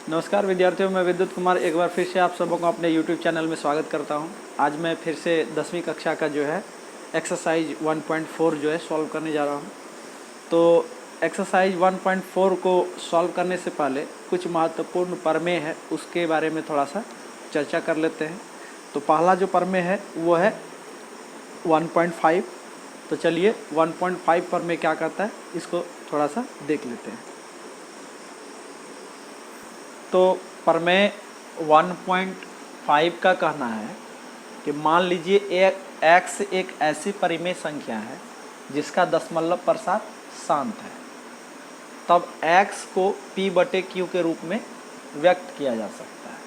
नमस्कार विद्यार्थियों, मैं विद्युत कुमार एक बार फिर से आप सबों को अपने YouTube चैनल में स्वागत करता हूं। आज मैं फिर से 10वीं कक्षा का जो है एक्सरसाइज 1.4 जो है सॉल्व करने जा रहा हूं। तो एक्सरसाइज 1.4 को सॉल्व करने से पहले कुछ महत्वपूर्ण प्रमेय है उसके बारे में थोड़ा सा चर्चा कर लेते हैं। तो पहला जो प्रमेय है वो है 1.5। तो चलिए 1.5 प्रमेय क्या कहता है इसको थोड़ा सा देख लेते हैं। तो प्रमेय 1.5 का कहना है कि मान लीजिए x एक ऐसी परिमेय संख्या है जिसका दशमलव प्रसार शांत है, तब x को p/q के रूप में व्यक्त किया जा सकता है।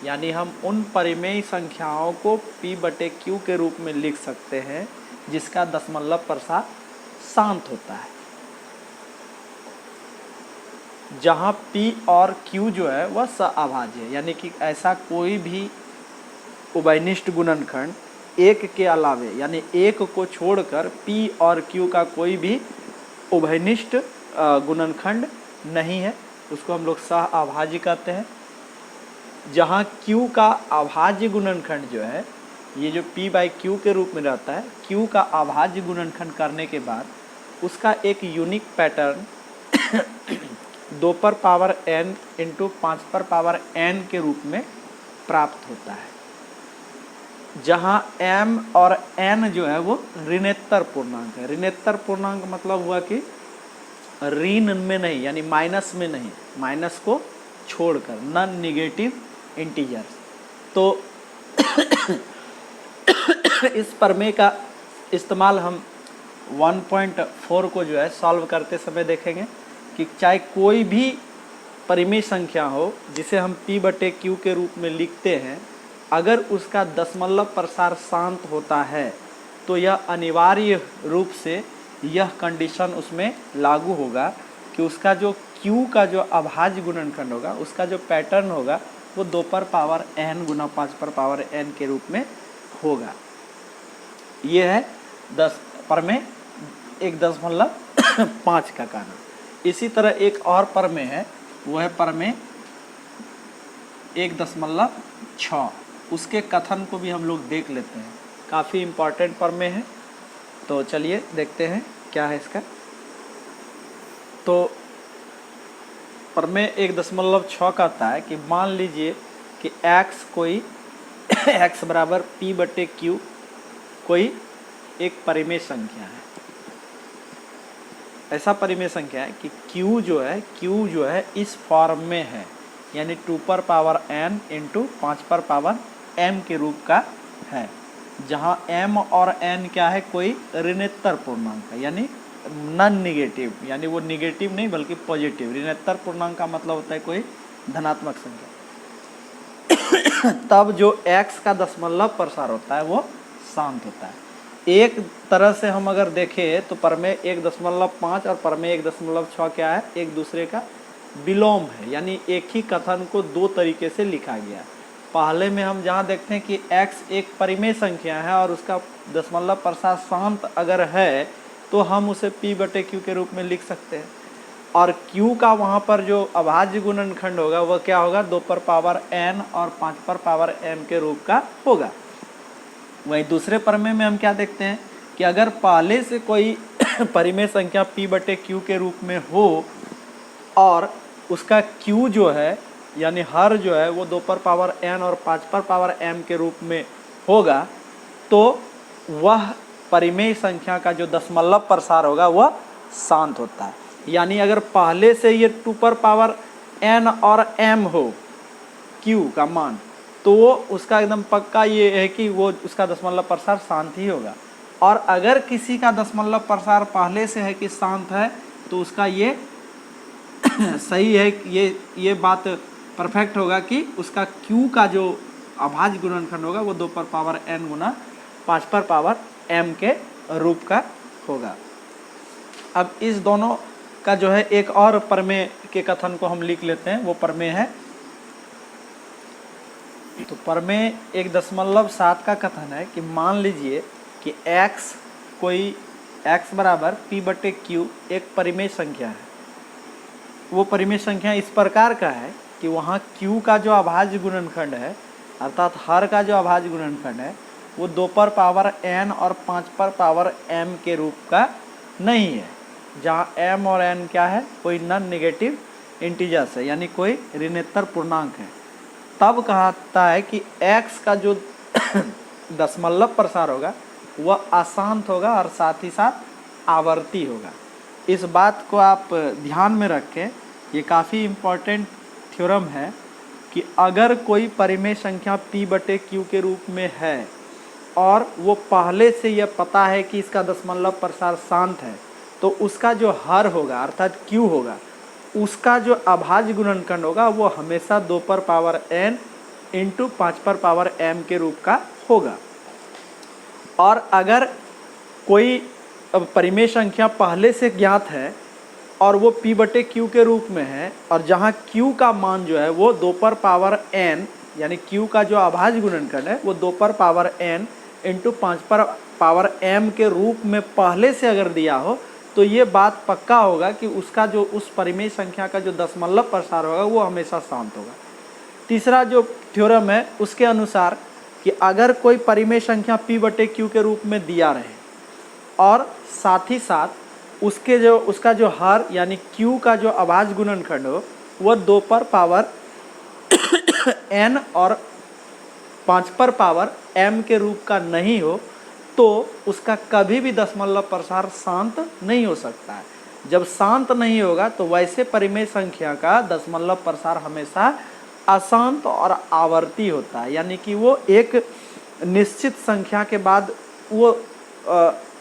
यानी हम उन परिमेय संख्याओं को p/q के रूप में लिख सकते हैं जिसका दशमलव प्रसार शांत होता है, जहाँ p और q जो है वह सअभाज्य है। यानी कि ऐसा कोई भी उभयनिष्ठ गुणनखंड एक के अलावे यानी एक को छोड़कर p और q का कोई भी उभयनिष्ठ गुणनखंड नहीं है, उसको हम लोग सअभाज्य कहते हैं। जहाँ q का अभाज्य गुणनखंड जो है, ये जो p/q के रूप में रहता है, q का अभाज्य गुणनखंड करने के बाद उसका एक यूनिक पैटर्न 2n × 5n के रूप में प्राप्त होता है, जहाँ m और n जो है वो ऋणोत्तर पूर्णांक है। ऋणोत्तर पूर्णांक मतलब हुआ कि ऋण में नहीं, यानी माइनस में नहीं, माइनस को छोड़कर, नॉन निगेटिव इंटीजर्स। तो इस प्रमेय का इस्तेमाल हम 1.4 को जो है सॉल्व करते समय देखेंगे कि चाहे कोई भी परिमेय संख्या हो जिसे हम p/q के रूप में लिखते हैं, अगर उसका दशमलव प्रसार शांत होता है तो यह अनिवार्य रूप से यह कंडीशन उसमें लागू होगा कि उसका जो q का जो अभाज्य गुणनखंड होगा, उसका जो पैटर्न होगा वो 2n × 5n के रूप में होगा। ये है प्रमेय 1.5 का कहना। इसी तरह एक और प्रमेय है, वो है प्रमेय 1.6। उसके कथन को भी हम लोग देख लेते हैं, काफ़ी इम्पॉर्टेंट प्रमेय है। तो चलिए देखते हैं क्या है इसका। तो प्रमेय 1.6 कहता है कि मान लीजिए कि x कोई x बराबर p/q कोई एक परिमेय संख्या है। ऐसा परिमेय संख्या है कि q जो है इस फॉर्म में है, यानी 2n × 5m के रूप का है, जहाँ m और n क्या है, कोई ऋणोत्तर पूर्णांक है, यानी नॉन निगेटिव, यानी वो निगेटिव नहीं बल्कि पॉजिटिव। ऋणोत्तर पूर्णांक का मतलब होता है कोई धनात्मक संख्या। तब जो x का दशमलव प्रसार होता है वो शांत होता है। एक तरह से हम अगर देखें तो प्रमेय 1.5 और प्रमेय 1.6 क्या है, एक दूसरे का विलोम है, यानी एक ही कथन को दो तरीके से लिखा गया है। पहले में हम जहाँ देखते हैं कि x एक परिमेय संख्या है और उसका दशमलव प्रसार शांत अगर है तो हम उसे p/q के रूप में लिख सकते हैं, और q का वहाँ पर जो अभाज्य गुणनखंड होगा वह क्या होगा, 2n और 5m के रूप का होगा। वहीं दूसरे प्रमेय में हम क्या देखते हैं कि अगर पहले से कोई परिमेय संख्या p/q के रूप में हो और उसका q जो है यानी हर जो है वो 2n और 5m के रूप में होगा, तो वह परिमेय संख्या का जो दशमलव प्रसार होगा वह शांत होता है। यानी अगर पहले से ये 2n और m हो q का मान, तो वो उसका एकदम पक्का ये है कि वो उसका दशमलव प्रसार शांत ही होगा। और अगर किसी का दशमलव प्रसार पहले से है कि शांत है तो उसका ये सही है, ये बात परफेक्ट होगा कि उसका q का जो अभाज्य गुणनखंड होगा वो 2n × 5m के रूप का होगा। अब इस दोनों का जो है एक और प्रमेय के कथन को हम लिख लेते हैं, वो प्रमेय है। तो प्रमेय 1.7 का कथन है कि मान लीजिए कि x बराबर p/q एक परिमेय संख्या है। वो परिमेय संख्या इस प्रकार का है कि वहाँ q का जो अभाज्य गुणनखंड है अर्थात हर का जो अभाज्य गुणनखंड है वो 2 पर पावर n और 5 पर पावर m के रूप का नहीं है, जहाँ m और n क्या है, कोई नॉन नेगेटिव इंटीजर्स है यानी कोई ऋणोत्तर पूर्णांक है। तब कहता है कि x का जो दशमलव प्रसार होगा वह अशांत होगा और साथ ही साथ आवर्ती होगा। इस बात को आप ध्यान में रखें, ये काफ़ी इम्पोर्टेंट थ्योरम है कि अगर कोई परिमेय संख्या p/q के रूप में है और वो पहले से यह पता है कि इसका दशमलव प्रसार शांत है, तो उसका जो हर होगा अर्थात q होगा, उसका जो अभाज्य गुणनखंड होगा वो हमेशा 2 पर पावर n इंटू 5 पर पावर m के रूप का होगा। और अगर कोई परिमेय संख्या पहले से ज्ञात है और वो p/q के रूप में है और जहाँ q का मान जो है वो 2 पर पावर n यानी q का जो अभाज्य गुणनखंड है वो 2 पर पावर n इंटू 5 पर पावर m के रूप में पहले से अगर दिया हो, तो ये बात पक्का होगा कि उसका जो उस परिमेय संख्या का जो दशमलव प्रसार होगा वो हमेशा शांत होगा। तीसरा जो थ्योरम है उसके अनुसार कि अगर कोई परिमेय संख्या p/q के रूप में दिया रहे और साथ ही साथ उसका जो हर यानी q का जो अभाज्य गुणनखंड हो वह 2 पर पावर n और 5 पर पावर m के रूप का नहीं हो, तो उसका कभी भी दशमलव प्रसार शांत नहीं हो सकता है। जब शांत नहीं होगा तो वैसे परिमेय संख्या का दशमलव प्रसार हमेशा अशांत और आवर्ती होता है, यानी कि वो एक निश्चित संख्या के बाद वो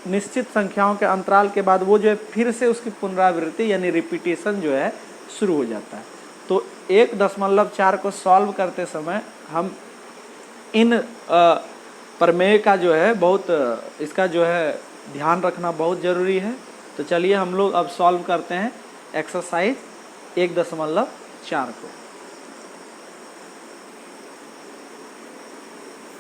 निश्चित संख्याओं के अंतराल के बाद वो जो है फिर से उसकी पुनरावृत्ति यानी रिपीटेशन जो है शुरू हो जाता है। तो 1.4 को सॉल्व करते समय हम इन प्रमेय का जो है इसका जो है ध्यान रखना बहुत ज़रूरी है। तो चलिए हम लोग अब सॉल्व करते हैं एक्सरसाइज 1.4 को।